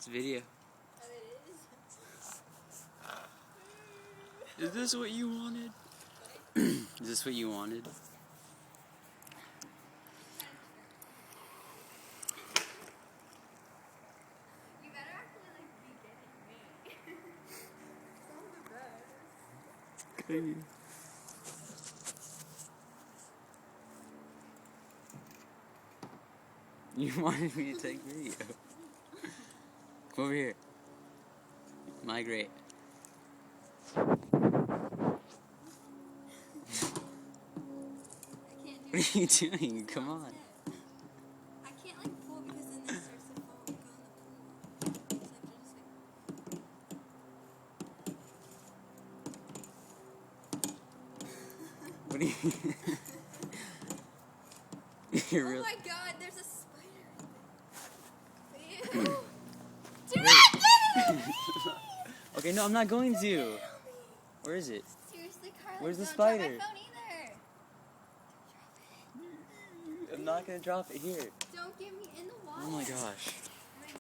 a video. Oh, it is? Is this what you wanted? Is this what you wanted? You better actually like be getting me. Some of the best. Okay. You wanted me to take video. Come over here. Migrate. What are you doing? Come on. I can't like pull because then it starts to fall and go in the pool. So I have to just like... What are you... You're Oh real... my god, there's a spider in there. Ew. Do not get it! Okay, no, I'm not going to. Where is it? Seriously, Carlin, Where's the don't spider? drop my phone either. I'm not gonna drop it here. Don't get me in the water. Oh my gosh.